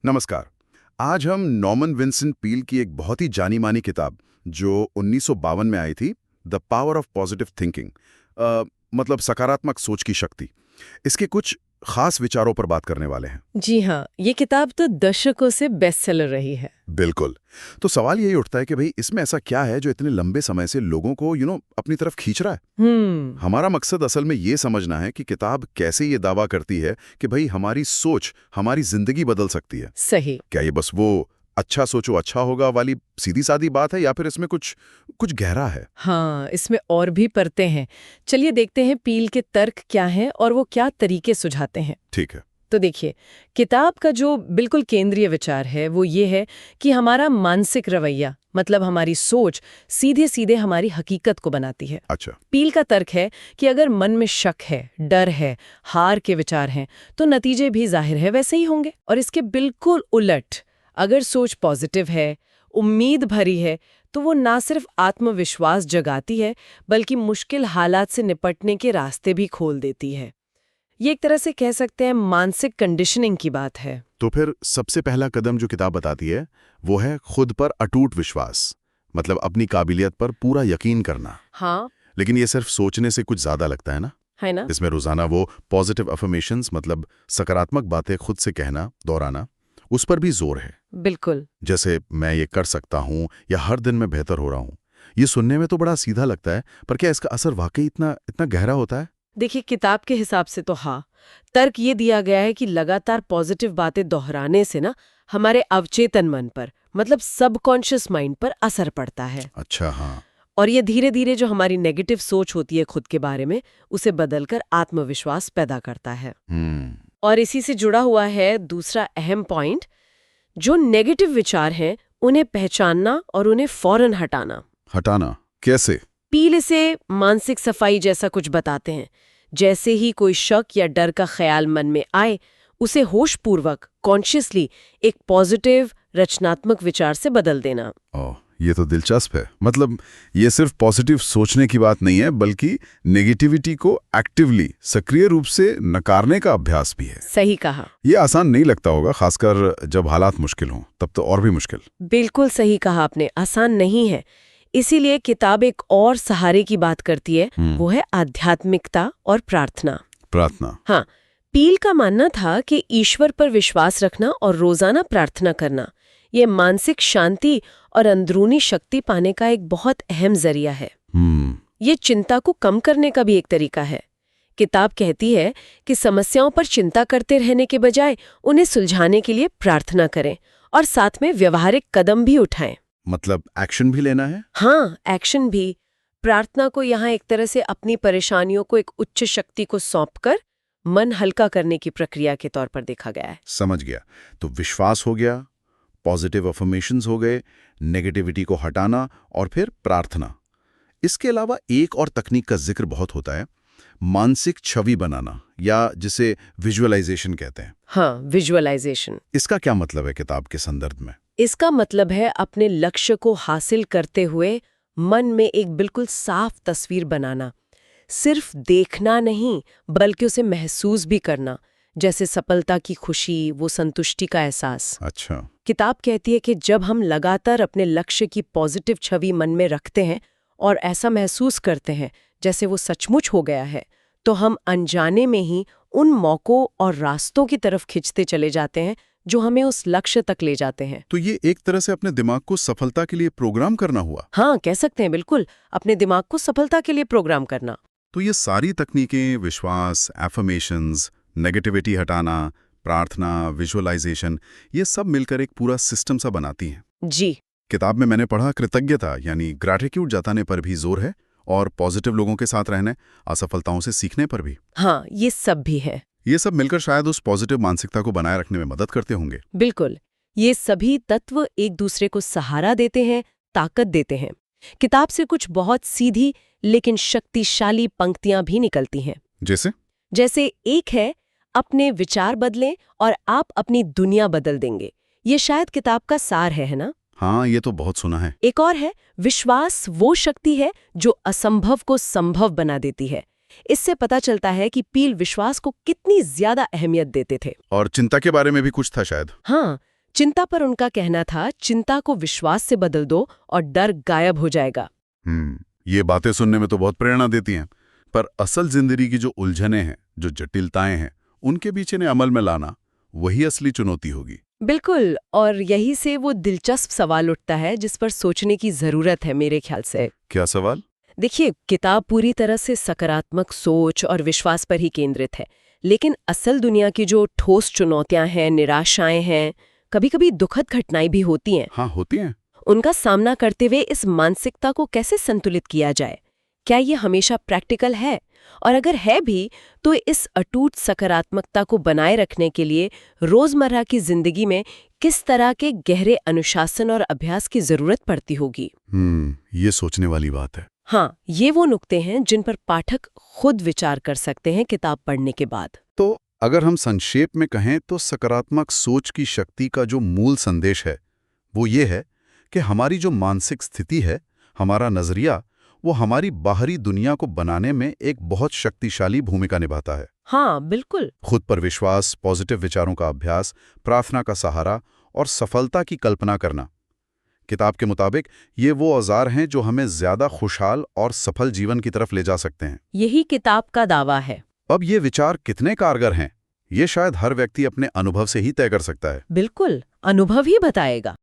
नमस्कार। आज हम नॉर्मन विंसेंट पील की एक बहुत ही जानी मानी किताब जो 1952 में आई थी, the power of positive thinking, मतलब सकारात्मक सोच की शक्ति, इसके कुछ खास विचारों पर बात करने वाले हैं। जी हाँ, ये किताब तो दशकों से बेस्टसेलर रही है। बिल्कुल। तो सवाल यही उठता है कि भाई इसमें ऐसा क्या है जो इतने लंबे समय से लोगों को अपनी तरफ खींच रहा है। हमारा मकसद असल में ये समझना है कि किताब कैसे ये दावा करती है कि भाई हमारी सोच हमारी जिंदगी बदल सकती है। सही। क्या ये बस वो अच्छा सोचो अच्छा होगा वाली सीधी सादी बात है या फिर इसमें कुछ कुछ गहरा है? हाँ, इसमें और भी परतें हैं। चलिए देखते हैं पील के तर्क क्या हैं और वो क्या तरीके सुझाते हैं। ठीक है। तो देखिए, किताब का जो बिल्कुल केंद्रीय विचार है वो ये है कि हमारा मानसिक रवैया, मतलब हमारी सोच, सीधे सीधे हमारी हकीकत को बनाती है। अच्छा। पील का तर्क है कि अगर मन में शक है, डर है, हार के विचार हैं, तो नतीजे भी जाहिर है वैसे ही होंगे। और इसके बिल्कुल उलट, अगर सोच पॉजिटिव है, उम्मीद भरी है, तो वो ना सिर्फ आत्मविश्वास जगाती है बल्कि मुश्किल हालात से निपटने के रास्ते भी खोल देती है। ये एक तरह से कह सकते हैं मानसिक कंडीशनिंग की बात है। तो फिर सबसे पहला कदम जो किताब बताती है वो है खुद पर अटूट विश्वास, मतलब अपनी काबिलियत पर पूरा यकीन करना। हाँ, लेकिन ये सिर्फ सोचने से कुछ ज्यादा लगता है ना? है ना? इसमें रोजाना वो पॉजिटिव अफर्मेशंस, मतलब सकारात्मक बातें खुद से कहना, दोहराना, उस पर भी जोर है। बिल्कुल। जैसे मैं ये कर सकता हूँ या हर दिन मैं बेहतर हो रहा हूँ। ये सुनने में तो बड़ा सीधा लगता है, पर क्या इसका असर वाकई इतना इतना गहरा होता है? देखिए, किताब के हिसाब से तो हाँ। तर्क ये दिया गया है कि लगातार पॉजिटिव बातें दोहराने से ना हमारे अवचेतन मन पर, मतलब सबकॉन्शियस माइंड पर असर पड़ता है। अच्छा, हाँ। और ये धीरे धीरे जो हमारी नेगेटिव सोच होती है खुद के बारे में, उसे बदलकर आत्मविश्वास पैदा करता है। और इसी से जुड़ा हुआ है दूसरा अहम पॉइंट, जो नेगेटिव विचार हैं उन्हें पहचानना और उन्हें फौरन हटाना। हटाना कैसे? पील इसे मानसिक सफाई जैसा कुछ बताते हैं। जैसे ही कोई शक या डर का ख्याल मन में आए, उसे होशपूर्वक, कॉन्शियसली एक पॉजिटिव रचनात्मक विचार से बदल देना। ओह, ये तो दिलचस्प है। मतलब ये सिर्फ पॉजिटिव सोचने की बात नहीं है, बल्कि नेगेटिविटी को एक्टिवली, सक्रिय रूप से नकारने का अभ्यास भी है। सही कहा। ये आसान नहीं लगता होगा, खासकर जब हालात मुश्किल हों, तब तो और भी मुश्किल। बिल्कुल सही कहा आपने, आसान नहीं है। इसीलिए किताब एक और सहारे की बात करती है, वो है आध्यात्मिकता और प्रार्थना। प्रार्थना? हाँ, पील का मानना था कि ईश्वर पर विश्वास रखना और रोजाना प्रार्थना करना, ये मानसिक शांति और अंदरूनी शक्ति पाने का एक बहुत अहम जरिया है। ये चिंता को कम करने का भी एक तरीका है। किताब कहती है कि समस्याओं पर चिंता करते रहने के बजाय उन्हें सुलझाने के लिए प्रार्थना करें और साथ में व्यवहारिक कदम भी उठाएं। मतलब एक्शन भी लेना है? हाँ, एक्शन भी। प्रार्थना को यहाँ एक तरह से अपनी परेशानियों को एक उच्च शक्ति को सौंपकर मन हल्का करने की प्रक्रिया के तौर पर देखा गया है। समझ गया। तो विश्वास हो गया, पॉजिटिव अफर्मेशंस हो गए, नेगेटिविटी को हटाना और फिर प्रार्थना। इसके अलावा एक और तकनीक का जिक्र बहुत होता है, मानसिक छवि बनाना, या जिसे विजुअलाइजेशन कहते हैं। हाँ, विजुअलाइजेशन। इसका क्या मतलब है किताब के संदर्भ में? इसका मतलब है अपने लक्ष्य को हासिल करते हुए मन में एक बिल्कुल साफ तस्वीर बनाना। सिर्फ देखना नहीं, बल्कि उसे महसूस भी करना, जैसे सफलता की खुशी, वो संतुष्टि का एहसास। अच्छा। किताब कहती है कि जब हम लगातार अपने लक्ष्य की पॉजिटिव छवि मन में रखते हैं और ऐसा महसूस करते हैं जैसे वो सचमुच हो गया है, तो हम अनजाने में ही उन मौकों और रास्तों की तरफ खिंचते चले जाते हैं जो हमें उस लक्ष्य तक ले जाते हैं। तो ये एक तरह से अपने दिमाग को सफलता के लिए प्रोग्राम करना हुआ। हाँ, कह सकते हैं, बिल्कुल अपने दिमाग को सफलता के लिए प्रोग्राम करना। तो ये सारी तकनीकें, विश्वास, एफर्मेशंस, नेगेटिविटी हटाना, प्रार्थना, विजुअलाइजेशन, ये सब मिलकर एक पूरा सिस्टम सा बनाती हैं। जी। किताब में मैंने पढ़ा कृतज्ञता यानी ग्रैटिट्यूड जताने पर भी जोर है, और पॉजिटिव लोगों के साथ रहने, असफलताओं से सीखने पर भी। हाँ, ये सब भी है। ये सब मिलकर शायद उस पॉजिटिव मानसिकता को बनाए रखने में मदद करते होंगे। बिल्कुल, ये सभी तत्व एक दूसरे को सहारा देते हैं, ताकत देते हैं। किताब से कुछ बहुत सीधी लेकिन शक्तिशाली पंक्तियां भी निकलती हैं। जैसे एक है, अपने विचार बदलें और आप अपनी दुनिया बदल देंगे। ये शायद किताब का सार है ना? हाँ, ये तो बहुत सुना है। एक और है, विश्वास वो शक्ति है जो असंभव को संभव बना देती है। इससे पता चलता है कि पील विश्वास को कितनी ज्यादा अहमियत देते थे। और चिंता के बारे में भी कुछ था शायद। हाँ, चिंता पर उनका कहना था, चिंता को विश्वास से बदल दो और डर गायब हो जाएगा। ये बातें सुनने में तो बहुत प्रेरणा देती हैं, पर असल जिंदगी की जो उलझनें हैं, जो जटिलताएं हैं, उनके बीच इन्हें अमल में लाना वही असली चुनौती होगी। बिल्कुल, और यही से वो दिलचस्प सवाल उठता है जिस पर सोचने की जरूरत है मेरे ख्याल से। क्या सवाल? देखिए, किताब पूरी तरह से सकारात्मक सोच और विश्वास पर ही केंद्रित है, लेकिन असल दुनिया की जो ठोस चुनौतियां हैं, निराशाएं हैं, कभी-कभी दुखद घटनाएं भी होती हैं। हाँ, होती हैं। उनका सामना करते हुए इस मानसिकता को कैसे संतुलित किया जाए? क्या ये हमेशा प्रैक्टिकल है? और अगर है भी, तो इस अटूट सकारात्मकता को बनाए रखने के लिए रोजमर्रा की जिंदगी में किस तरह के गहरे अनुशासन और अभ्यास की जरूरत पड़ती होगी? ये सोचने वाली बात है। हाँ, ये वो नुक्ते हैं जिन पर पाठक खुद विचार कर सकते हैं किताब पढ़ने के बाद। तो अगर हम संक्षेप में कहें तो सकारात्मक सोच की शक्ति का जो मूल संदेश है वो ये है कि हमारी जो मानसिक स्थिति है, हमारा नजरिया, वो हमारी बाहरी दुनिया को बनाने में एक बहुत शक्तिशाली भूमिका निभाता है। हाँ, बिल्कुल। खुद पर विश्वास, पॉजिटिव विचारों का अभ्यास, प्रार्थना का सहारा और सफलता की कल्पना करना। किताब के मुताबिक ये वो औजार हैं जो हमें ज्यादा खुशहाल और सफल जीवन की तरफ ले जा सकते हैं। यही किताब का दावा है। अब ये विचार कितने कारगर हैं, ये शायद हर व्यक्ति अपने अनुभव से ही तय कर सकता है। बिल्कुल, अनुभव ही बताएगा।